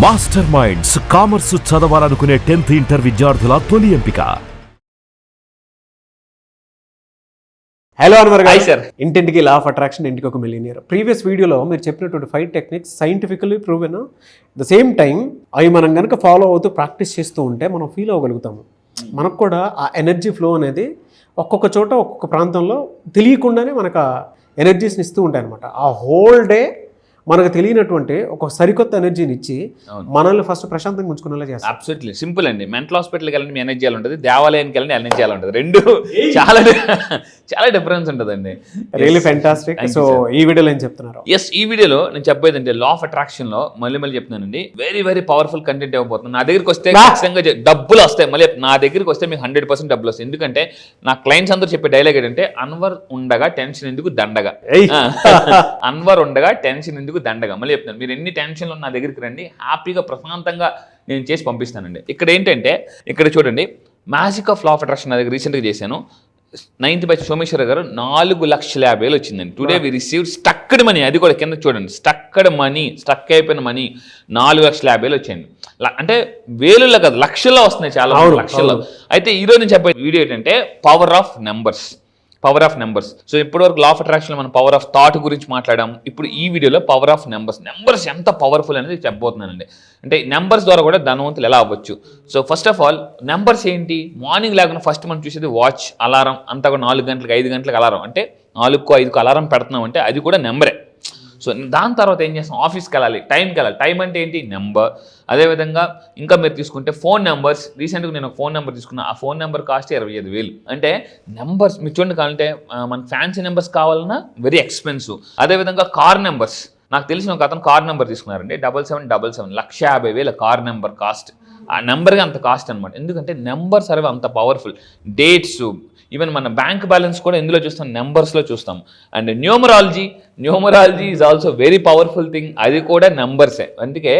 Master minds commerce చదవాలనుకునే 10th inter విద్యార్థుల తొలి ఎంపిక. హలో అన్వర్ గారు. సార్. ఇంటింటికి లా ఆఫ్ అట్రాక్షన్, ఇంటికి ఒక మిలియనియర్. ప్రీవియస్ వీడియోలో మీరు చెప్పినటువంటి 5 techniques scientifically proven. The same time అవి మనం కనుక ఫాలో అవుతూ ప్రాక్టీస్ చేస్తూ ఉంటే మనం ఫీల్ అవ్వగలుగుతాము. మనకు కూడా ఆ ఎనర్జీ ఫ్లో అనేది ఒక్కొక్క చోట ఒక్కొక్క ప్రాంతంలో తెలియకుండానే మనకు ఆ ఎనర్జీస్ని ఇస్తూ ఉంటాయి అనమాట. ఆ హోల్ డే మనకు తెలియనటువంటి ఒక సరికొత్త ఎనర్జీని ఇచ్చి మనల్ని ఫస్ట్ ప్రశాంతంగా ఉంచుకునేలా చేస్తాం. అబ్సల్యూట్లీ సింపుల్ అండి. మెంటల్ హాస్పిటల్కి వెళ్ళండి మీ ఎనర్జీ ఉంటుంది, దేవాలయానికి వెళ్ళండి ఎనర్జీ ఉంటుంది. రెండు చాలా చాలా డిఫరెన్స్ ఉంటుందండి. Really fantastic. సో ఈ వీడియోలో ఏం చెప్తున్నారు? ఈ వీడియోలో నేను చెప్పేది అంటే లా ఆఫ్ అట్రాక్షన్ లో మళ్ళీ చెప్తున్నానండి. వెరీ వెరీ పవర్ఫుల్ కంటెంట్ ఇవ్వబోతుంది. నా దగ్గరికి వస్తే ఖచ్చితంగా డబ్బులు వస్తాయి. మళ్ళీ నా దగ్గరికి వస్తే మీకు 100% డబ్బులు వస్తాయి. ఎందుకంటే నా క్లయింట్స్ అందరూ చెప్పే డైలాగ్ ఏంటంటే అన్వర్ ఉండగా టెన్షన్ ఎందుకు దండగా, అన్వర్ ఉండగా టెన్షన్ ఎందుకు దండగా. మళ్ళీ చెప్తాను, మీరు ఎన్ని టెన్షన్లు నా దగ్గరికి రండి, హ్యాపీగా ప్రశాంతంగా నేను చేసి పంపిస్తానండి. ఇక్కడ ఏంటంటే ఇక్కడ చూడండి, magic of law of attraction నా దగ్గర రీసెంట్గా చేశాను. 9th బ్యాచ్ సోమేశ్వర గారు 4,50,000 వచ్చిందండి. Today we received stucked money. అది కూడా కింద చూడండి, స్టక్డ్ మనీ, స్టక్ అయిపోయిన మనీ 4,50,000 వచ్చాయండి. అంటే వేలుల్లో కాదు, లక్షల్లో వస్తున్నాయి, చాలా లక్షల్లో. అయితే ఈరోజు నేను చెప్పే వీడియో ఏంటంటే power of numbers. Power of numbers. So ఇప్పటివరకు లా ఆఫ్ అట్రాక్షన్ మనం పవర్ ఆఫ్ థాట్ గురించి మాట్లాడాం. ఇప్పుడు ఈ వీడియోలో పవర్ ఆఫ్ నెంబర్స్. నెంబర్స్ ఎంత పవర్ఫుల్ అనేది చెప్పబోతున్నానండి. అంటే నెంబర్స్ ద్వారా కూడా ధనవంతులు ఎలా అవ్వచ్చు. So first of all numbers ఏంటి? మార్నింగ్ లేకుండా ఫస్ట్ మనం చూసేది వాచ్, అలారం. అంతా కూడా 4 గంటలకు 5 గంటలకు అలారం. అంటే 4కో 5కో అలారం పెడుతున్నాం అంటే అది కూడా నెంబరే. సో దాని తర్వాత ఏం చేస్తాం? ఆఫీస్కి వెళ్ళాలి, టైంకి వెళ్ళాలి. టైం అంటే ఏంటి? నెంబర్. అదేవిధంగా ఇంకా మీరు తీసుకుంటే ఫోన్ నెంబర్స్. రీసెంట్గా నేను ఒక ఫోన్ నెంబర్ తీసుకున్నా. ఆ ఫోన్ నెంబర్ కాస్ట్ 25,000. అంటే నెంబర్స్ మీరు చూడండి. కావాలంటే మన ఫ్యాన్సీ నెంబర్స్ కావాలన్నా వెరీ ఎక్స్పెన్సివ్. అదేవిధంగా కార్ నెంబర్స్. నాకు తెలిసిన ఒక అతను కార్ నెంబర్ తీసుకున్నారండి, 7777, 1,50,000 కార్ నెంబర్ కాస్ట్. ఆ నెంబర్గా అంత కాస్ట్ అనమాట. ఎందుకంటే నెంబర్స్ అనేవి అంత పవర్ఫుల్. డేట్స్, ఈవెన్ మన బ్యాంక్ బ్యాలెన్స్ కూడా ఎందులో చూస్తాం? నెంబర్స్లో చూస్తాం. And numerology is also very powerful thing. అది కూడా నెంబర్సే. అందుకే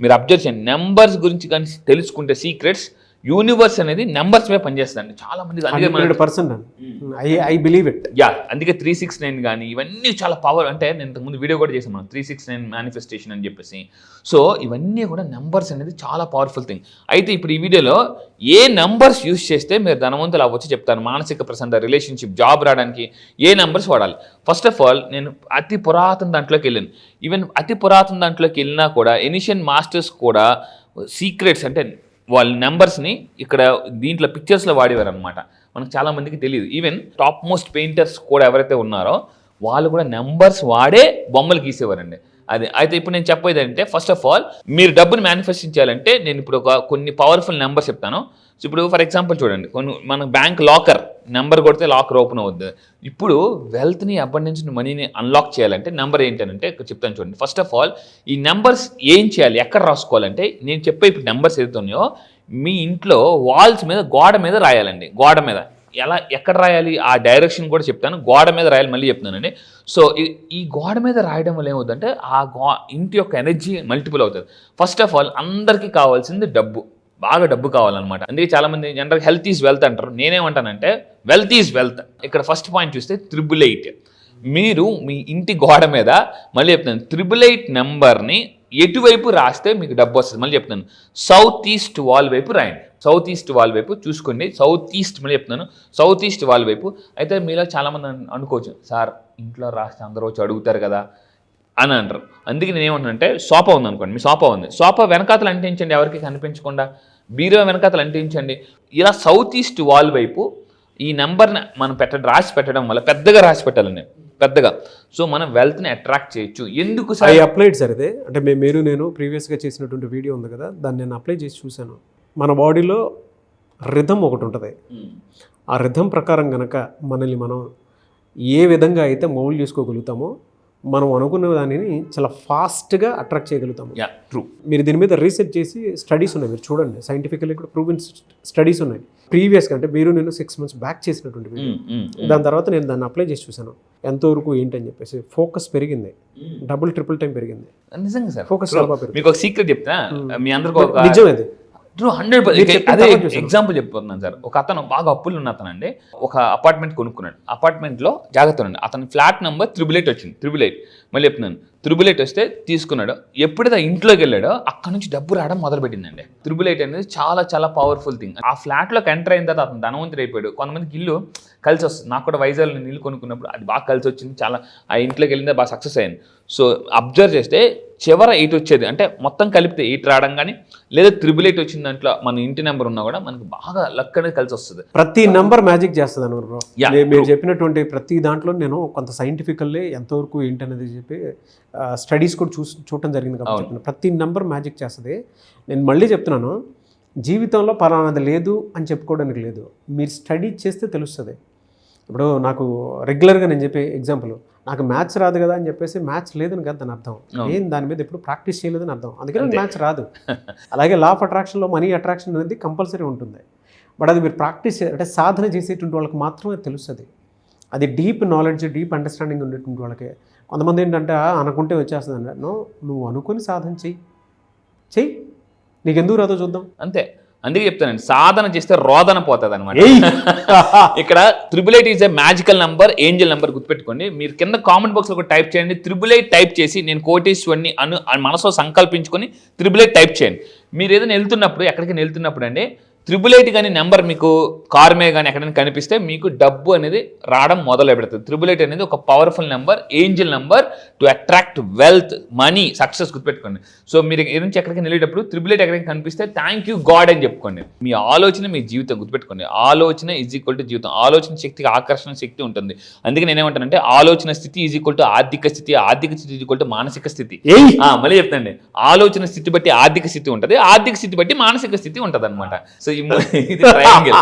మీరు అబ్జర్వ్ చేయండి, నెంబర్స్ గురించి కానీ తెలుసుకుంటే సీక్రెట్స్, యూనివర్స్ అనేది నెంబర్స్ మీద పనిచేస్తుంది. చాలా మంది ఐ బిలీవ్ ఇట్. అందుకే 369 కానీ ఇవన్నీ చాలా పవర్. అంటే నేను ఇంతకుముందు వీడియో కూడా చేసాను మనం, 369 మేనిఫెస్టేషన్ అని చెప్పేసి. సో ఇవన్నీ కూడా నెంబర్స్ అనేది చాలా పవర్ఫుల్ థింగ్. అయితే ఇప్పుడు ఈ వీడియోలో ఏ నెంబర్స్ యూజ్ చేస్తే మీరు ధనవంతులు అవ్వచ్చు చెప్తాను. మానసిక ప్రశాంతత, రిలేషన్షిప్, జాబ్ రావడానికి ఏ నెంబర్స్ వాడాలి. ఫస్ట్ ఆఫ్ ఆల్ నేను అతి పురాతన దాంట్లోకి వెళ్ళాను. ఈవెన్ అతి పురాతన దాంట్లోకి వెళ్ళినా కూడా ఎనిషియన్ మాస్టర్స్ కూడా సీక్రెట్స్ అంటే వాళ్ళ నెంబర్స్ని ఇక్కడ దీంట్లో పిక్చర్స్లో వాడేవారు అనమాట. మనకు చాలా మందికి తెలియదు. ఈవెన్ టాప్ మోస్ట్ పెయింటర్స్ కూడా ఎవరైతే ఉన్నారో వాళ్ళు కూడా నెంబర్స్ వాడే బొమ్మలు గీసేవారండి. అది అయితే ఇప్పుడు నేను చెప్పేది అంటే ఫస్ట్ ఆఫ్ ఆల్ మీరు డబ్బుని మేనిఫెస్ట్ చేయాలంటే నేను ఇప్పుడు కొన్ని పవర్ఫుల్ నెంబర్స్ చెప్తాను. సో ఇప్పుడు ఫర్ ఎగ్జాంపుల్ చూడండి, మన బ్యాంక్ లాకర్ నెంబర్ కొడితే లాకర్ ఓపెన్ అవుద్ది. ఇప్పుడు వెల్త్ని, అబండెన్స్, మనీని అన్లాక్ చేయాలంటే నెంబర్ ఏంటంటే చెప్తాను చూడండి. ఫస్ట్ ఆఫ్ ఆల్ ఈ నెంబర్స్ ఏం చేయాలి, ఎక్కడ రాసుకోవాలంటే నేను చెప్పే ఇప్పుడు నెంబర్స్ ఏదైతున్నాయో మీ ఇంట్లో వాల్స్ మీద, గోడ మీద రాయాలండి. గోడ మీద ఎక్కడ రాయాలి ఆ డైరెక్షన్ కూడా చెప్తాను. గోడ మీద రాయాలి, మళ్ళీ చెప్తానండి. సో ఈ గోడ మీద రాయడం వల్ల ఏమవుతుందంటే ఆ ఇంటి యొక్క ఎనర్జీ మల్టిపుల్ అవుతుంది. ఫస్ట్ ఆఫ్ ఆల్ అందరికీ కావాల్సింది డబ్బు, బాగా డబ్బు కావాలన్నమాట. అందుకే చాలా మంది జనరల్ హెల్త్ ఈజ్ వెల్త్ అంటారు. నేనేమంటానంటే వెల్త్ ఈజ్ వెల్త్. ఇక్కడ ఫస్ట్ పాయింట్ చూస్తే 888. మీరు మీ ఇంటి గోడ మీద, మళ్ళీ చెప్తాను, 888 నెంబర్ని ఎటువైపు రాస్తే మీకు డబ్బు వస్తుంది. మళ్ళీ చెప్తాను, సౌత్ ఈస్ట్ వాల్ వైపు రాయండి. సౌత్ ఈస్ట్ వాల్ వైపు చూసుకోండి. సౌత్ ఈస్ట్, మళ్ళీ చెప్తున్నాను, సౌత్ ఈస్ట్ వాల్ వైపు. అయితే మీలో చాలామంది అనుకోవచ్చు, సార్ ఇంట్లో రాస్తే అందరూ వచ్చి అడుగుతారు కదా అని అంటారు. అందుకే నేను ఏమంటానంటే సోఫా ఉంది అనుకోండి, మీ సోఫా ఉంది, సోఫా వెనకాతలు అంటించండి, ఎవరికి కనిపించకుండా. బీరో వెనకాతలు అంటించండి. ఇలా సౌత్ ఈస్ట్ వాల్ వైపు ఈ నెంబర్ని మనం రాసి పెట్టడం వల్ల, పెద్దగా రాసి పెట్టాలండి, పెద్దగా. సో మనం వెల్త్ని అట్రాక్ట్ చేయొచ్చు. ఎందుకు సార్? I applied sir. ఇదే అంటే నేను ప్రీవియస్గా చేసినటువంటి వీడియో ఉంది కదా, దాన్ని నేను అప్లై చేసి చూశాను. మన బాడీలో రిథం ఒకటి ఉంటుంది. ఆ రిథం ప్రకారం కనుక మనల్ని మనం ఏ విధంగా అయితే మౌల్డ్ చేసుకోగలుగుతామో మనం అనుకున్న దానిని చాలా ఫాస్ట్గా అట్రాక్ట్ చేయగలుగుతాము. ట్రూ. మీరు దీని మీద రీసెర్చ్ చేసి స్టడీస్ ఉన్నాయి, మీరు చూడండి. సైంటిఫికల్లీ కూడా ప్రూవెన్ స్టడీస్ ఉన్నాయి. ప్రీవియస్గా అంటే నేను 6 months బ్యాక్ చేసినటువంటి వీడియో. దాని తర్వాత నేను దాన్ని అప్లై చేసి చూశాను ఎంతవరకు ఏంటని చెప్పేసి. ఫోకస్ పెరిగింది, డబుల్ ట్రిపుల్ టైం పెరిగింది. నిజంగా సార్, ఫోకస్ మీకు ఒక సీక్రెట్ చెప్తా. మీ అందరికీ నిజం అది. ట్రూ 100%. మీరు చెప్పిన అదే తర్వాత చూసాను. ఎగ్జాంపుల్ చెప్పుతున్నాను సార్. ఒక అతను బాగా అప్పులు ఉన్న అతను అండి ఒక అపార్ట్మెంట్ కొనుక్కున్నాడు. అపార్ట్మెంట్లో జాగ్రత్త అండి, అతని ఫ్లాట్ నెంబర్ 888 వచ్చింది. 888 మళ్ళీ చెప్తున్నాను 888 వస్తే తీసుకున్నాడు. ఎప్పుడైతే ఇంట్లోకి వెళ్ళాడో అక్కడ నుంచి డబ్బు రావడం మొదలుపెట్టిందండి. 888 అనేది చాలా చాలా పవర్ఫుల్ థింగ్. ఆ ఫ్లాట్లోకి ఎంటర్ అయిన తర్వాత అతను ధనవంతుడు అయిపోయాడు. కొంతమందికి ఇల్లు కలిసి వస్తుంది. నాకు కూడా వైజాగ్లో నేను ఇల్లు కొనుక్కున్నప్పుడు అది బాగా కలిసి వచ్చింది. చాలా ఆ ఇంట్లోకి వెళ్ళిందే బాగా సక్సెస్ అయ్యింది. సో అబ్జర్వ్ చేస్తే చివర 8 వచ్చేది, అంటే మొత్తం కలిపితే 8 రావడం కానీ లేదా 888 వచ్చిన దాంట్లో మన ఇంటి నెంబర్ ఉన్నా కూడా మనకు బాగా లక్ అనేది కలిసి వస్తుంది. ప్రతి నంబర్ మ్యాజిక్ చేస్తుంది అన్నారు బ్రో. Yeah, మీరు చెప్పినటువంటి ప్రతి దాంట్లో నేను కొంత సైంటిఫికల్లీ ఎంతవరకు ఏంటనేది చెప్పి స్టడీస్ కూడా చూడటం జరిగింది కాబట్టి చెప్తున్నాను. ప్రతి నంబర్ మ్యాజిక్ చేస్తుంది. నేను మళ్ళీ చెప్తున్నాను, జీవితంలో పలానాది లేదు అని చెప్పుకోవడానికి లేదు, మీరు స్టడీ చేస్తే తెలుస్తుంది. ఇప్పుడు నాకు రెగ్యులర్గా నేను చెప్పే ఎగ్జాంపుల్, నాకు మ్యాథ్స్ రాదు కదా అని చెప్పేసి మ్యాథ్స్ లేదని కదా దాని అర్థం. ఏం దాని మీద ఎప్పుడు ప్రాక్టీస్ చేయలేదని అర్థం, అందుకని మ్యాథ్స్ రాదు. అలాగే లా ఆఫ్ అట్రాక్షన్లో మనీ అట్రాక్షన్ అనేది కంపల్సరీ ఉంటుంది. బట్ అది మీరు ప్రాక్టీస్ అంటే సాధన చేసేటువంటి వాళ్ళకి మాత్రమే తెలుస్తుంది. అది డీప్ నాలెడ్జ్, డీప్ అండర్స్టాండింగ్ ఉండేటువంటి వాళ్ళకి. కొంతమంది ఏంటంటే అనుకుంటే వచ్చేస్తుంది అంటే, నువ్వు అనుకొని సాధన చెయ్యి, నీకు ఎందుకు రాదో చూద్దాం అంతే. అందుకే చెప్తానండి, సాధన చేస్తే రోదన పోతుంది అనమాట. ఇక్కడ 888 is a magical number, Angel number గుర్తుపెట్టుకోండి. మీరు కింద కామెంట్ బాక్స్లో కూడా టైప్ చేయండి. 888 టైప్ చేసి నేను కోటేశ్వరిని మనసులో సంకల్పించుకొని 888 టైప్ చేయండి. మీరు ఏదైనా వెళ్తున్నప్పుడు, ఎక్కడికైనా వెళ్తున్నప్పుడు అండి 888 కానీ నెంబర్ మీకు కార్ మీద కానీ ఎక్కడైనా కనిపిస్తే మీకు డబ్బు అనేది రావడం మొదలు పెడుతుంది. 888 అనేది ఒక powerful number, Angel number to attract wealth, money, success గుర్తుపెట్టుకోండి. సో మీరు నుంచి ఎక్కడికైనా వెళ్ళేటప్పుడు 888 ఎక్కడికైనా కనిపిస్తే థ్యాంక్ యూ గాడ్ అని చెప్పుకోండి. మీ ఆలోచన మీ జీవితం గుర్తుపెట్టుకోండి. ఆలోచన ఈజ్ ఈక్వల్ టు జీవితం. ఆలోచన శక్తికి ఆకర్షణ శక్తి ఉంటుంది. అందుకే నేనేమంటానంటే ఆలోచన స్థితి ఈజ్ ఈక్వల్ టు ఆర్థిక స్థితి, ఆర్థిక స్థితి ఈజ్ ఈక్వల్ టు మానసిక స్థితి. మళ్ళీ చెప్తానండి, ఆలోచన స్థితి బట్టి ఆర్థిక స్థితి ఉంటుంది, ఆర్థిక స్థితి బట్టి మానసిక స్థితి ఉంటుంది అనమాట. సో ఇది ట్రయాంగిల్.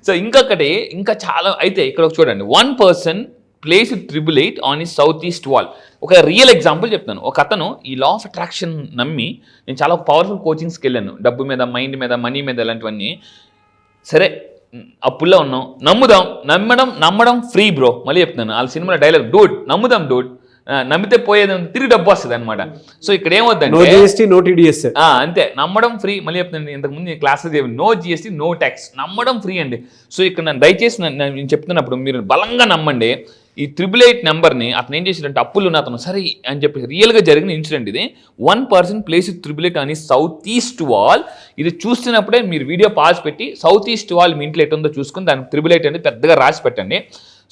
సో ఇంకొకటి ఇంకా చాలా అయితే ఇక్కడ చూడండి, 1 person place 888 on his south east wall. ఒక రియల్ ఎగ్జాంపుల్ చెప్తాను. ఒక అతను ఈ లా ఆఫ్ అట్రాక్షన్ నమ్మి, నేను చాలా పవర్ఫుల్ కోచింగ్స్కి వెళ్ళాను, డబ్బు మీద, మైండ్ మీద, మనీ మీద, ఇలాంటివన్నీ. సరే అప్పుల్లో ఉన్నాం, నమ్మడం ఫ్రీ బ్రో. మళ్ళీ చెప్తున్నాను, వాళ్ళ సినిమాలో డైలాగ్, డూడ్ నమ్ముదాం డూడ్, నమ్మితే పోయేది తిరిగి డబ్బు వస్తుంది అనమాట. సో ఇక్కడ ఏమవుతుందంటే అంతే, నమ్మడం ఫ్రీ. మళ్ళీ చెప్తాను, ఇంతకుముందు classes no GST no tax, నమ్మడం ఫ్రీ అండి. సో ఇక్కడ నేను దయచేసి నేను చెప్తున్నప్పుడు మీరు బలంగా నమ్మండి. ఈ 888 నెంబర్ని అతను ఏం చేసినట్టు, అప్పులు ఉన్న అతను సరే అని చెప్పి రియల్గా జరిగిన ఇన్సిడెంట్ ఇది. 1 person ప్లేస్ 888 అని సౌత్ ఈస్ట్ వాల్. ఇది చూస్తున్నప్పుడే మీరు వీడియో పాజ్ పెట్టి సౌత్ ఈస్ట్ వాల్ మీ ఇంట్లో ఎటుందో చూసుకుని దానికి 888 అనేది పెద్దగా రాసి పెట్టండి.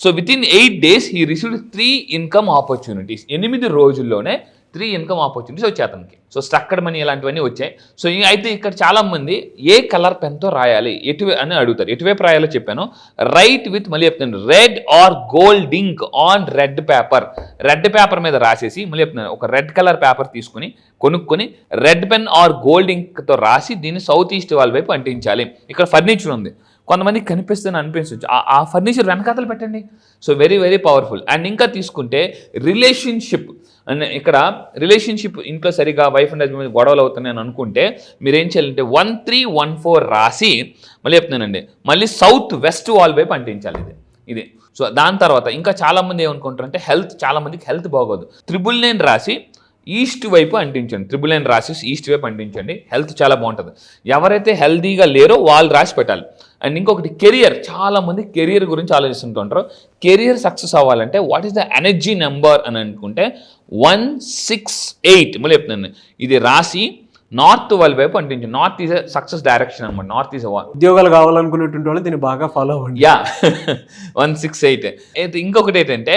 So with in 8 days he received 3 income opportunities. 8 రోజుల్లోనే 3 income ఆపర్చునిటీస్ వచ్చాయి అతనికి. సో స్ట్రక్చర్డ్ మనీ ఇలాంటివన్నీ వచ్చాయి. సో అయితే ఇక్కడ చాలా మంది ఏ కలర్ పెన్తో రాయాలి అని అడుగుతారు. ఎటువైపు రాయాలో చెప్పాను. రైట్ విత్, మళ్ళీ చెప్తాను, red or gold ink on red paper. Red paper మీద రాసేసి, మళ్ళీ చెప్తున్నాను, ఒక రెడ్ కలర్ పేపర్ తీసుకుని కొనుక్కొని రెడ్ పెన్ ఆర్ గోల్డ్ ఇంక్తో రాసి దీన్ని సౌత్ ఈస్ట్ వాల్ వైపు అంటించాలి. ఇక్కడ ఫర్నిచర్ ఉంది, కొంతమందికి కనిపిస్తుందని అనిపించవచ్చు, ఆ ఫర్నిచర్ వెనకాతలు పెట్టండి. So very very powerful. And ఇంకా తీసుకుంటే రిలేషన్షిప్, అండ్ ఇక్కడ రిలేషన్షిప్ ఇంట్లో సరిగా వైఫ్ అండ్ హస్బెండ్ గొడవలు అవుతున్నాయని అనుకుంటే మీరు ఏం చేయాలంటే 1314 రాసి, మళ్ళీ చెప్తున్నానండి, మళ్ళీ సౌత్ వెస్ట్ వాల్ వైపు అంటించాలి ఇది. సో దాని తర్వాత ఇంకా చాలామంది ఏమనుకుంటారంటే చాలామందికి హెల్త్ బాగోదు. 999 రాసి ఈస్ట్ వైపు అంటించండి. 999 రాసి ఈస్ట్ వైపు అంటించండి, హెల్త్ చాలా బాగుంటుంది. ఎవరైతే హెల్తీగా లేరో వాళ్ళు రాసి పెట్టాలి. అండ్ ఇంకొకటి కెరియర్, చాలామంది కెరియర్ గురించి ఆలోచిస్తుంటారు. కెరియర్ సక్సెస్ అవ్వాలంటే what is the energy number అని అనుకుంటే 168, మళ్ళీ చెప్తున్నాను, ఇది రాసి నార్త్ వాల్ వైపు అంటించండి. నార్త్ ఈజ్ సక్సెస్ డైరెక్షన్ అనమాట. నార్త్ ఈజ్ ఉద్యోగాలు కావాలనుకునేటువంటి వాళ్ళు దీన్ని బాగా ఫాలో అవ్వండి. 168. అయితే ఇంకొకటి ఏంటంటే,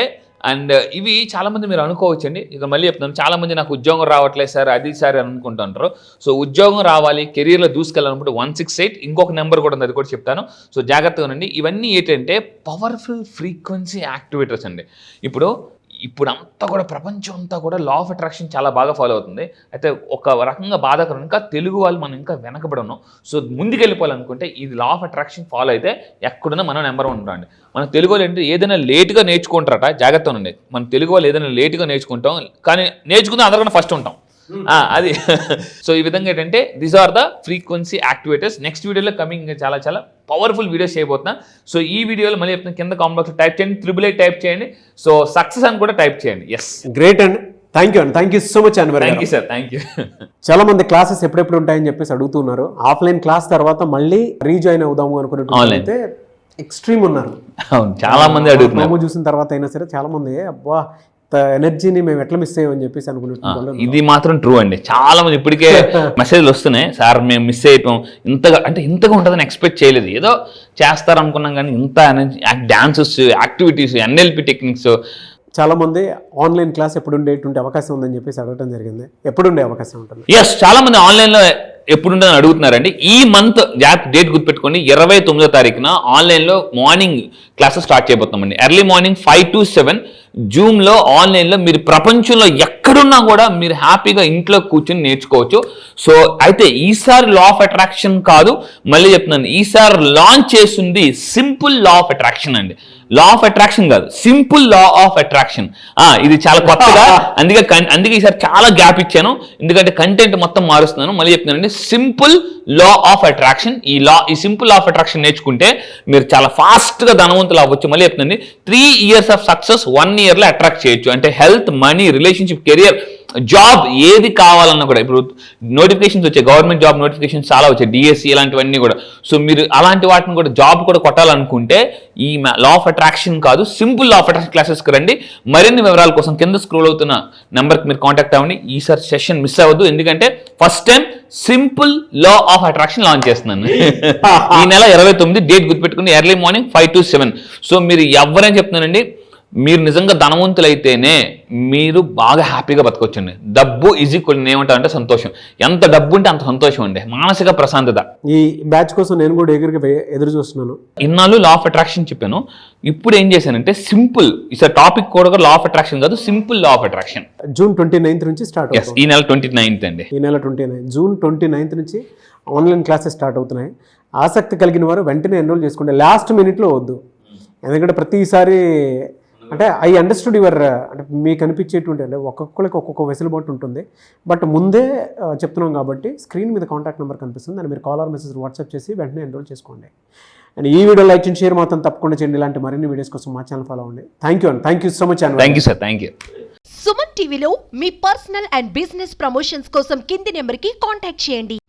అండ్ ఇవి చాలామంది మీరు అనుకోవచ్చండి, ఇక మళ్ళీ చెప్తున్నాను, చాలామంది నాకు ఉద్యోగం రావట్లేదు సార్, అది సార్ అని అనుకుంటుంటారు. సో ఉద్యోగం రావాలి, కెరీర్లో దూసుకెళ్ళాలనుకుంటే 168. ఇంకొక నెంబర్ కూడా ఉంది, అది కూడా చెప్తాను. సో జాగ్రత్తగా ఉండండి. ఇవన్నీ ఏంటంటే పవర్ఫుల్ ఫ్రీక్వెన్సీ యాక్టివేటర్స్ అండి. ఇప్పుడు అంతా కూడా ప్రపంచం అంతా కూడా లా ఆఫ్ అట్రాక్షన్ చాలా బాగా ఫాలో అవుతుంది. అయితే ఒక రకంగా బాధాకరం, ఇంకా తెలుగు వాళ్ళు మనం ఇంకా వెనకబడి ఉన్నాం. సో ముందుకెళ్ళిపోవాలనుకుంటే ఇది లా ఆఫ్ అట్రాక్షన్ ఫాలో అయితే ఎక్కడున్నా మనం నెంబర్ 1 ఉంటామండి. మన తెలుగు వాళ్ళు ఏంటి, ఏదైనా లేట్గా నేర్చుకుంటారట, జాగ్రత్త ఉండండి. మన తెలుగు వాళ్ళు ఏదైనా లేట్గా నేర్చుకుంటాం, కానీ నేర్చుకుంటే అందరికన్నా ఫస్ట్ ఉంటాం. అది. సో ఈ విధంగా ఏంటంటే these are the frequency activators. Next వీడియోలో కమింగ్ చాలా చాలా పవర్ఫుల్ వీడియోస్ చేయబోతున్నా. సో ఈ వీడియోలో మళ్ళీ చెప్తున్నా, కింద కామెంట్ బాక్స్లో టైప్ చేయండి, 888 టైప్ చేయండి. సో సక్సెస్ అని కూడా టైప్ చేయండి. ఎస్, గ్రేట్ అండి. థ్యాంక్ యూ అండి, thank you so much Anwar thank గారు. You sir, thank you. చాలా మంది క్లాసెస్ ఎప్పుడెప్పుడు ఉంటాయని చెప్పేసి అడుగుతున్నారు. ఆఫ్లైన్ క్లాస్ తర్వాత మళ్ళీ రీజాయిన్ అవుదాము అనుకున్నట్టు అయితే ఎక్స్ట్రీమ్ ఉన్నారు. అవును, చాలా మంది అడుగుతున్నారు. ప్రోమో చూసిన తర్వాత అయినా సరే చాలా మంది అబ్బా ఎనర్జీని మేము ఎట్లా మిస్ అయ్యామని చెప్పేసి అనుకున్నట్టు. ఇది మాత్రం ట్రూ అండి. చాలా మంది ఇప్పటికే మెసేజ్లు వస్తున్నాయి, సార్ మేము మిస్ అయిపోయాం, ఇంతగా ఉంటుందని ఎక్స్పెక్ట్ చేయలేదు, ఏదో చేస్తారు అనుకున్నాం కానీ ఇంత డాన్సెస్, యాక్టివిటీస్, ఎన్ఎల్పి టెక్నిక్స్. చాలా మంది ఆన్లైన్ క్లాస్ ఎప్పుడు ఉండేటువంటి అవకాశం ఉందని చెప్పేసి అడగడం జరిగింది. ఎప్పుడు ఉండే అవకాశం ఉంటుంది? ఎస్, చాలా మంది ఆన్లైన్లో ఎప్పుడు ఉంటుందని అడుగుతున్నారండి. ఈ మంత్ డేట్ గుర్తుపెట్టుకోండి, 29వ తారీఖున ఆన్లైన్లో మార్నింగ్ క్లాసెస్ స్టార్ట్ చేయబోతున్నామండి. ఎర్లీ మార్నింగ్ 5 to 7 జూమ్లో ఆన్లైన్లో మీరు ప్రపంచంలో ఎక్కడున్నా కూడా మీరు హ్యాపీగా ఇంట్లో కూర్చొని నేర్చుకోవచ్చు. సో అయితే ఈసారి లా ఆఫ్ అట్రాక్షన్ కాదు, మళ్ళీ చెప్తున్నాను, ఈసారి లాంచ్ చేస్తుంది సింపుల్ లా ఆఫ్ అట్రాక్షన్ అండి. లా ఆఫ్ అట్రాక్షన్ కాదు, సింపుల్ లా ఆఫ్ అట్రాక్షన్. ఇది చాలా కొత్తగా, అందుకే ఈసారి చాలా గ్యాప్ ఇచ్చాను, ఎందుకంటే కంటెంట్ మొత్తం మారుస్తున్నాను. మళ్ళీ చెప్తున్నానండి, సింపుల్ లా ఆఫ్ అట్రాక్షన్. ఈ సింపుల్ లా ఆఫ్ అట్రాక్షన్ నేర్చుకుంటే మీరు చాలా ఫాస్ట్గా ధనవంతులు అవ్వచ్చు. మళ్ళీ చెప్తున్నాండి, 3 years ఆఫ్ సక్సెస్ 1 yearలో అట్రాక్ట్ చేయొచ్చు. అంటే health, money, relationship, career, job ఏది కావాలన్నా కూడా ఇప్పుడు నోటిఫికేషన్స్ వచ్చాయి, గవర్నమెంట్ జాబ్ నోటిఫికేషన్స్ చాలా వచ్చాయి, డిఎస్సి ఇలాంటివన్నీ కూడా. సో మీరు అలాంటి వాటిని కూడా జాబ్ కూడా కొట్టాలనుకుంటే ఈ లా ఆఫ్ అట్రాక్షన్ కాదు, సింపుల్ లా ఆఫ్ అట్రాక్షన్ క్లాసెస్కి రండి. మరిన్ని వివరాల కోసం కింద స్క్రోల్ అవుతున్న నెంబర్కి మీరు కాంటాక్ట్ అవ్వండి. ఈసారి సెషన్ మిస్ అవ్వద్దు, ఎందుకంటే first time simple law of attraction launch చేస్తున్నాను. ఈ నెల 29 డేట్ గుర్తుపెట్టుకుని ఎర్లీ మార్నింగ్ 5 to 7. సో మీరు ఎవరైనా చెప్తున్నానండి, మీరు నిజంగా ధనవంతులైతేనే మీరు బాగా హ్యాపీగా బతకొచ్చండి. డబ్బు ఈజ్ ఈక్వల్, ఏమంటారంటే సంతోషం. ఎంత డబ్బు ఉంటే అంత సంతోషం అండి, మానసిక ప్రశాంతత. ఈ బ్యాచ్ కోసం నేను కూడా ఎదురు చూస్తున్నాను. ఇన్నాళ్ళు లా ఆఫ్ అట్రాక్షన్ చెప్పాను, ఇప్పుడు ఏం చేశానంటే సింపుల్, ఈసారి టాపిక్ కూడా లా ఆఫ్ అట్రాక్షన్ కాదు, simple law of attraction. June 29th నుంచి స్టార్ట్ అవుతుంది. ఈ నెల 29th అండి. ఈ నెల 29 జూన్ 29th నుంచి ఆన్లైన్ క్లాసెస్ స్టార్ట్ అవుతున్నాయి. ఆసక్తి కలిగిన వారు వెంటనే ఎన్రోల్ చేసుకోండి, లాస్ట్ మినిట్లో వద్దు. ఎందుకంటే ప్రతిసారి అంటే ఐ అండర్స్టూడ్ యువర్, అంటే మీకు అనిపించేటువంటి, అంటే ఒక్కొక్కరికి ఒక్కొక్క వెసులుబాటు ఉంటుంది. బట్ ముందే చెప్తున్నాం కాబట్టి స్క్రీన్ మీద కాంటాక్ట్ నెంబర్ కనిపిస్తుంది, దాన్ని మీరు కాల్ ఆర్ మెసేజ్ వాట్సాప్ చేసి వెంటనే ఎన్రోల్ చేసుకోండి. అండ్ ఈ వీడియో లైక్ అండ్ షేర్ మాత్రం తప్పకుండా చేయండి. ఇలాంటి మరిన్ని వీడియోస్ కోసం మా ఛానల్ ఫాలో అవ్వండి. థ్యాంక్ యూ అండి, థ్యాంక్ యూ సో మచ్ అండి. Thank you sir, thank you. Suman టీవీలో మీ పర్సనల్ అండ్ బిజినెస్ ప్రమోషన్స్ కోసం కింది నెంబర్కి కాంటాక్ట్ చేయండి.